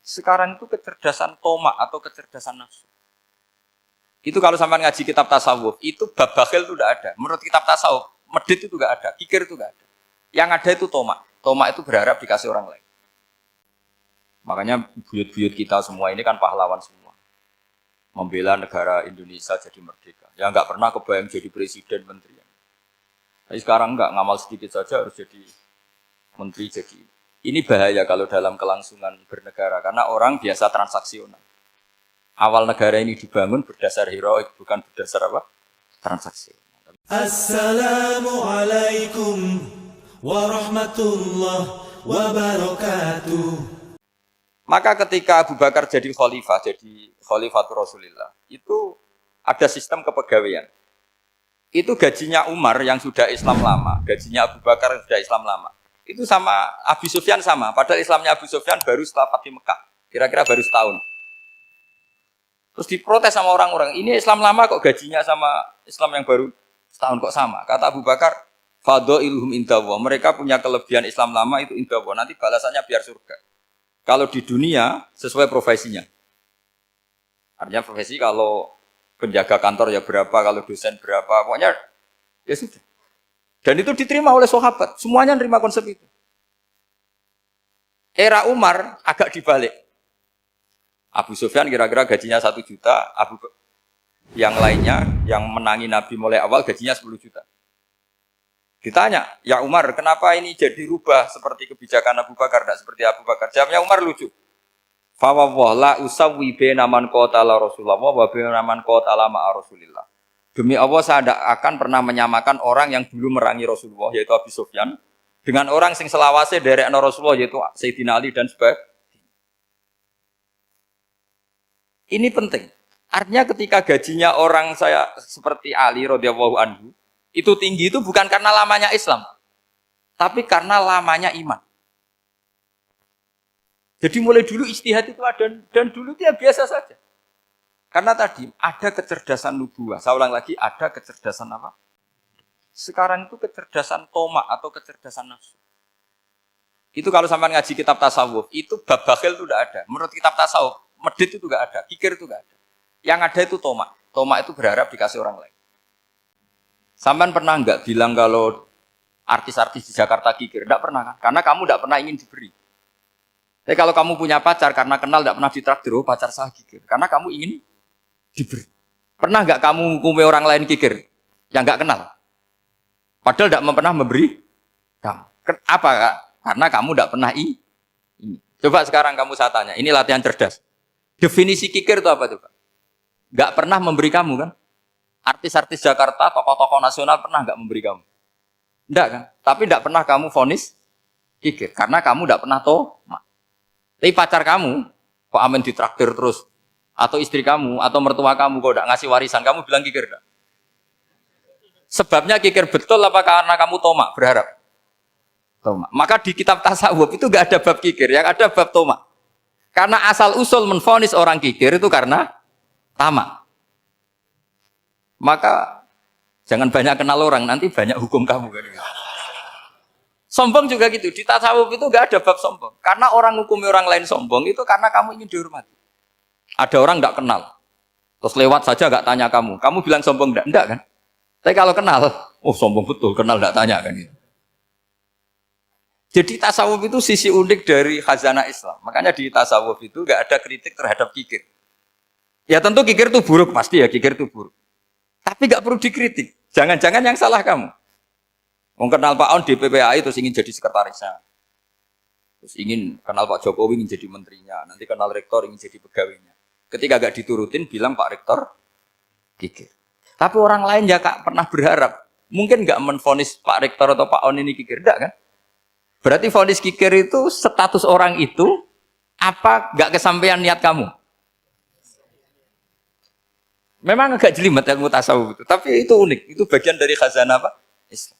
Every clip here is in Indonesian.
Sekarang itu kecerdasan tomak atau kecerdasan nafsu. Itu kalau sampai ngaji kitab tasawuf, itu bab bakhil itu tidak ada. Menurut kitab tasawuf, medit itu tidak ada, kikir itu tidak ada. Yang ada itu tomak. Tomak itu berharap dikasih orang lain. Makanya buyut-buyut kita semua ini kan pahlawan semua. Membela negara Indonesia jadi merdeka. Yang nggak pernah kebayang jadi presiden, menteri. Tapi sekarang nggak, ngamal sedikit saja harus jadi menteri. Jadi ini bahaya kalau dalam kelangsungan bernegara. Karena orang biasa transaksional. Awal negara ini dibangun berdasar heroik, bukan berdasar apa? Transaksi. Assalamualaikum warahmatullahi wabarakatuh. Maka ketika Abu Bakar jadi khalifatul Rasulillah, itu ada sistem kepegawaian. Itu gajinya Umar yang sudah Islam lama, gajinya Abu Bakar yang sudah Islam lama. Itu sama Abu Sufyan sama, padahal Islamnya Abu Sufyan baru setelah Fathu Mekah, kira-kira baru setahun. Terus diprotes sama orang-orang, ini Islam lama kok gajinya sama Islam yang baru setahun kok sama. Kata Abu Bakar, fadailuhum indallah. Mereka punya kelebihan Islam lama itu indallah. Nanti balasannya biar surga. Kalau di dunia sesuai profesinya. Artinya profesi kalau penjaga kantor ya berapa, kalau dosen berapa, pokoknya ya sudah. Dan itu diterima oleh sahabat. Semuanya nerima konsep itu. Era Umar agak dibalik. Abu Sufyan kira-kira gajinya 1 juta, yang lainnya yang menangi Nabi mulai awal gajinya 10 juta. Ditanya, ya Umar, kenapa ini jadi rubah seperti kebijakan Abu Bakar, tidak seperti Abu Bakar? Jawabnya Umar lucu. Fa la usawwi baina man qatala Rasulullah wa baina man qatala ma'a Rasulillah. Demi Allah saya tidak akan pernah menyamakan orang yang dulu merangi Rasulullah yaitu Abu Sufyan dengan orang sing selawase derekno Rasulullah yaitu Sayyidina Ali dan sebagainya. Ini penting. Artinya ketika gajinya orang saya seperti Ali radhiyallahu anhu itu tinggi itu bukan karena lamanya Islam, tapi karena lamanya iman. Jadi mulai dulu ijtihad itu ada dan dulu dia biasa saja. Karena tadi ada kecerdasan nubuwah. Saya ulang lagi, ada kecerdasan apa? Sekarang itu kecerdasan tomak atau kecerdasan nafsu. Itu kalau sampai ngaji kitab tasawuf, itu bab bakhil itu tidak ada. Menurut kitab tasawuf, medit itu tidak ada, kikir itu tidak ada. Yang ada itu tomak. Tomak itu berharap dikasih orang lain. Sampai pernah enggak bilang kalau artis-artis di Jakarta kikir? Tidak pernah kan? Karena kamu tidak pernah ingin diberi. Tapi kalau kamu punya pacar karena kenal tidak pernah ditraktir, oh pacar saya kikir. Karena kamu ingin diberi. Pernah enggak kamu ngukumi orang lain kikir yang enggak kenal? Padahal tidak pernah memberi kamu. Apa kak? Karena kamu tidak pernah ini. Coba sekarang kamu saya tanya, ini latihan cerdas. Definisi kikir itu apa tuh Pak? Enggak pernah memberi kamu kan? Artis-artis Jakarta, tokoh-tokoh nasional pernah enggak memberi kamu? Enggak kan? Tapi enggak pernah kamu vonis kikir. Karena kamu enggak pernah tomak. Tapi pacar kamu, kok amin ditraktir terus? Atau istri kamu, atau mertua kamu, kok enggak ngasih warisan, kamu bilang kikir enggak? Sebabnya kikir betul apa karena kamu tomak, berharap? Tomak. Maka di kitab tasawuf itu enggak ada bab kikir, yang ada bab tomak. Karena asal usul menvonis orang kikir itu karena tamak. Maka jangan banyak kenal orang, nanti banyak hukum kamu kan. Sombong juga gitu, di tasawuf itu enggak ada bab sombong. Karena orang hukumi orang lain sombong itu karena kamu ingin dihormati. Ada orang enggak kenal, terus lewat saja enggak tanya kamu bilang sombong enggak? Enggak kan? Tapi kalau kenal, oh sombong betul, kenal enggak tanya kan gitu. Jadi tasawuf itu sisi unik dari khazanah Islam. Makanya di tasawuf itu enggak ada kritik terhadap kikir. Ya tentu kikir itu buruk, pasti ya kikir itu buruk. Tapi enggak perlu dikritik. Jangan-jangan yang salah kamu. Mau kenal Pak On di PPAI terus ingin jadi sekretarisnya. Terus ingin kenal Pak Jokowi ingin jadi menterinya. Nanti kenal rektor ingin jadi pegawainya. Ketika enggak diturutin bilang Pak Rektor kikir. Tapi orang lain ya Kak pernah berharap. Mungkin enggak menvonis Pak Rektor atau Pak On ini kikir. Enggak kan? Berarti vonis kikir itu status orang itu apa enggak kesampaian niat kamu? Memang agak jelimet ilmu tasawuf itu, tapi itu unik. Itu bagian dari khazanah apa? Islam.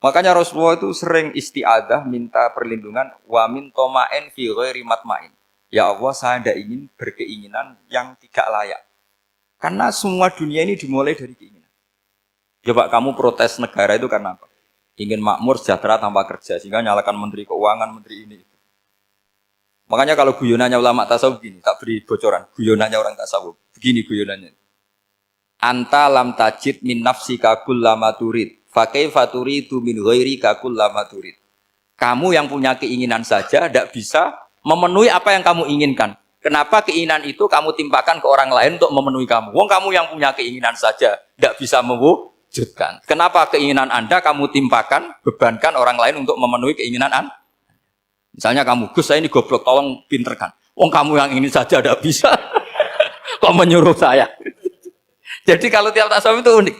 Makanya Rasulullah itu sering isti'adah minta perlindungan wa min toma'in fi ghairi matma'in. Ya Allah, saya tidak ingin berkeinginan yang tidak layak. Karena semua dunia ini dimulai dari keinginan. Coba kamu protes negara itu karena apa? Ingin makmur sejahtera tanpa kerja, sehingga nyalakan menteri keuangan, menteri ini. Makanya kalau guyonannya ulama tasawuf begini, tak beri bocoran. Guyonannya orang tasawuf. Begini guyonannya. Anta lam tajid min nafsika kullama turid. Fa kaifa turidu min ghairika kullama turid. Kamu yang punya keinginan saja tidak bisa memenuhi apa yang kamu inginkan. Kenapa keinginan itu kamu timpakan ke orang lain untuk memenuhi kamu? Wong kamu yang punya keinginan saja tidak bisa mewujudkan. Kenapa keinginan Anda kamu timpakan, bebankan orang lain untuk memenuhi keinginan Anda? Misalnya kamu, Gus saya ini goblok, tolong pinterkan. Wong kamu yang ini saja tidak bisa, kok menyuruh saya? Jadi kalau tiap tasawuf itu unik.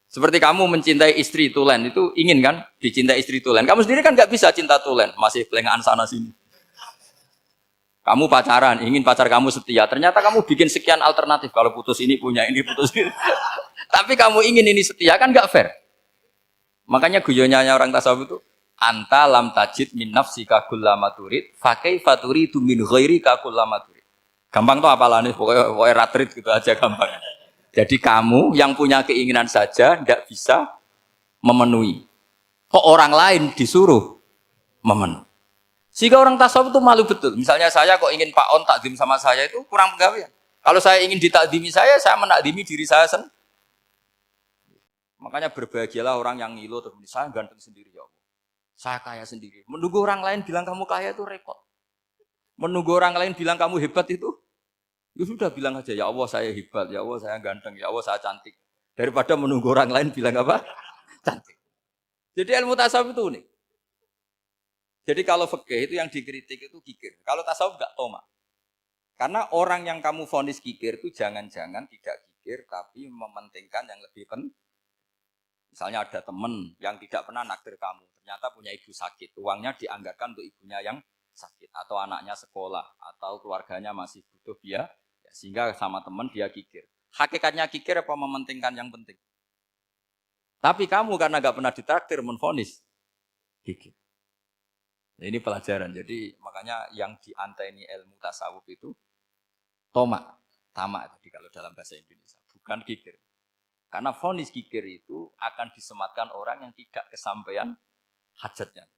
Seperti kamu mencintai istri tulen, itu ingin kan dicintai istri tulen. Kamu sendiri kan nggak bisa cinta tulen, masih pelengahan sana sini. Kamu pacaran, ingin pacar kamu setia. Ternyata kamu bikin sekian alternatif. Kalau putus ini punya ini, putus ini. Tapi kamu ingin ini setia, kan nggak fair. Makanya guyonanya orang tasawuf itu, anta lam tajid min nafsika kullama turid fa kaifa turidu min ghairika kullama turid. Gampang tuh apalane pokoknya ratrit gitu aja gampang. Jadi kamu yang punya keinginan saja tidak bisa memenuhi. Kok orang lain disuruh memenuhi. Sehingga orang tasawuf itu malu betul. Misalnya saya kok ingin Pak On takdim sama saya itu kurang pegawaian. Kalau saya ingin ditakdimi saya menakdimi diri saya sendiri. Makanya berbahagialah orang yang ngilu terus saya ganteng sendiri ya Allah. Saya kaya sendiri. Menunggu orang lain bilang kamu kaya itu repot. Menunggu orang lain bilang kamu hebat itu, ya sudah bilang aja, ya Allah saya hebat, ya Allah saya ganteng, ya Allah saya cantik. Daripada menunggu orang lain bilang apa? Cantik. Jadi ilmu tasawuf itu unik. Jadi kalau fikih itu yang dikritik itu kikir. Kalau tasawuf enggak toma. Karena orang yang kamu vonis kikir itu jangan-jangan tidak kikir, tapi mementingkan yang lebih penting. Misalnya ada teman yang tidak pernah naktir kamu, ternyata punya ibu sakit, uangnya dianggarkan untuk ibunya yang sakit, atau anaknya sekolah, atau keluarganya masih butuh biaya, sehingga sama teman dia kikir. Hakikatnya kikir apa mementingkan yang penting? Tapi kamu karena nggak pernah ditraktir menvonis kikir. Nah, ini pelajaran. Jadi makanya yang dianteni ilmu tasawuf itu tamak tadi kalau dalam bahasa Indonesia, bukan kikir. Karena vonis kikir itu akan disematkan orang yang tidak kesampaian hajatnya.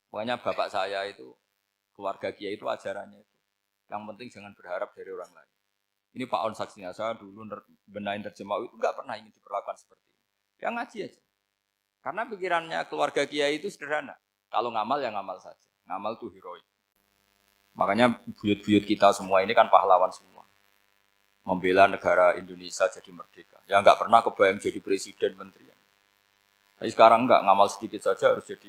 Pokoknya bapak saya itu, keluarga kiai itu ajarannya itu. Yang penting jangan berharap dari orang lain. Ini Pak On saksinya, saya dulu benahin terjemah itu nggak pernah ingin diperlakukan seperti ini. Dia ngaji aja. Karena pikirannya keluarga kiai itu sederhana. Kalau ngamal ya ngamal saja. Ngamal itu heroik. Makanya buyut-buyut kita semua ini kan pahlawan semua. Membela negara Indonesia jadi merdeka. Ya nggak pernah kebayang jadi presiden, menteri. Tapi sekarang nggak, ngamal sedikit saja harus jadi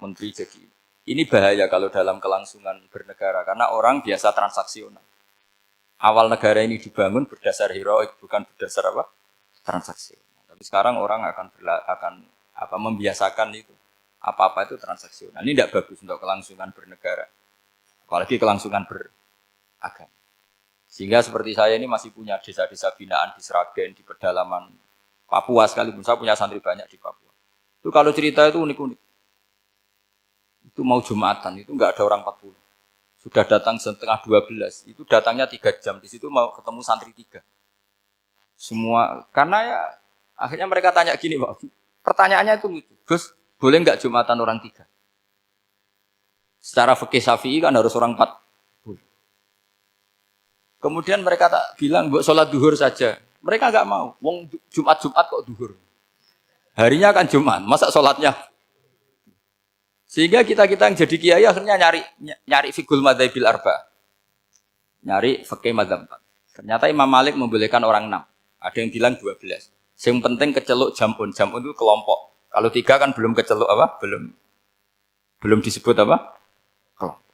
menteri. Jadi ini bahaya kalau dalam kelangsungan bernegara. Karena orang biasa transaksional. Awal negara ini dibangun berdasar heroik, bukan berdasar apa? Transaksional. Tapi sekarang orang akan membiasakan itu. Apa-apa itu transaksional. Ini tidak bagus untuk kelangsungan bernegara. Apalagi kelangsungan beragama. Sehingga seperti saya ini masih punya desa-desa binaan di Sragen, di pedalaman Papua sekalipun. Saya punya santri banyak di Papua. Itu kalau cerita itu unik-unik. Itu mau Jumatan, itu enggak ada orang 40. Sudah datang setengah 12. Itu datangnya 3 jam. Di situ mau ketemu santri 3. Semua, karena ya akhirnya mereka tanya gini, Pak. Pertanyaannya itu lucu. Gus, boleh enggak Jumatan orang 3? Secara fikih Syafi'i kan harus orang 4. Kemudian mereka tak bilang, buat sholat duhur saja. Mereka enggak mau. Wong Jumat-Jumat kok duhur. Harinya kan Jumat, masa sholatnya? Sehingga kita-kita yang jadi kiai akhirnya nyari fikul madzhabil arba. Nyari fikih madzhab 4. Ternyata Imam Malik membolehkan orang 6. Ada yang bilang 12. Yang penting keceluk jamun. Jamun itu kelompok. Kalau 3 kan belum keceluk apa? Belum disebut apa? Kelompok.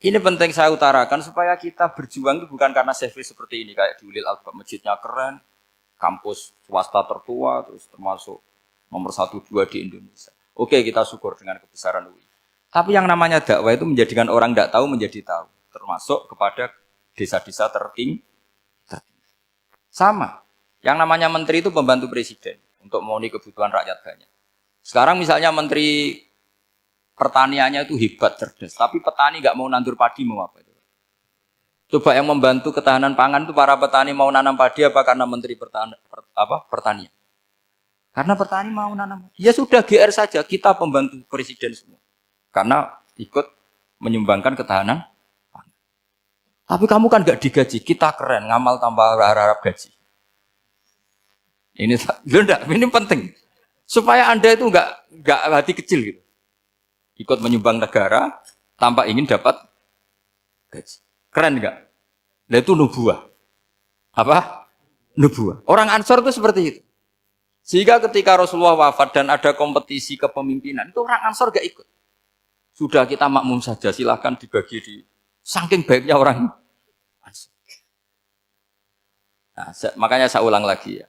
Ini penting saya utarakan supaya kita berjuang itu bukan karena service seperti ini. Kayak di Ulil Albab, masjidnya keren, kampus swasta tertua, terus termasuk nomor 1-2 di Indonesia. Oke, kita syukur dengan kebesaran UI. Tapi yang namanya dakwah itu menjadikan orang tidak tahu menjadi tahu. Termasuk kepada desa-desa tertinggi. Sama. Yang namanya menteri itu pembantu presiden untuk memenuhi kebutuhan rakyat banyak. Sekarang misalnya menteri pertaniannya itu hebat, cerdas. Tapi petani nggak mau nandur padi, mau apa itu? Coba yang membantu ketahanan pangan itu para petani mau nanam padi apa karena menteri pertanian? Karena petani mau nanam. Ya sudah GR saja, kita pembantu presiden semua. karena ikut menyumbangkan ketahanan. Tapi kamu kan nggak digaji, kita keren, ngamal tanpa harap gaji. Ini penting supaya Anda itu nggak hati kecil gitu, ikut menyumbang negara tanpa ingin dapat gaji. Keren nggak? Nah itu nubuah. Apa? Nubuah. Orang Ansor itu seperti itu. Sehingga ketika Rasulullah wafat dan ada kompetisi kepemimpinan, itu orang Ansor gak ikut. Sudah kita makmum saja, silahkan dibagi di saking baiknya orang Ansor. Nah, makanya saya ulang lagi ya.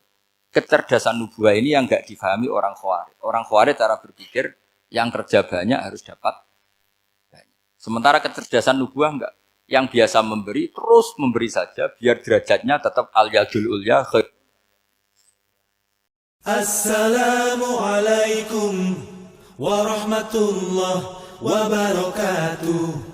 Kecerdasan nubuah ini yang gak difahami orang Khawarij. Orang Khawarij cara berpikir yang kerja banyak harus dapat banyak. Sementara kecerdasan nubuah enggak. Yang biasa memberi, terus memberi saja, biar derajatnya tetap al-yadul ulya. Assalamualaikum warahmatullahi wabarakatuh.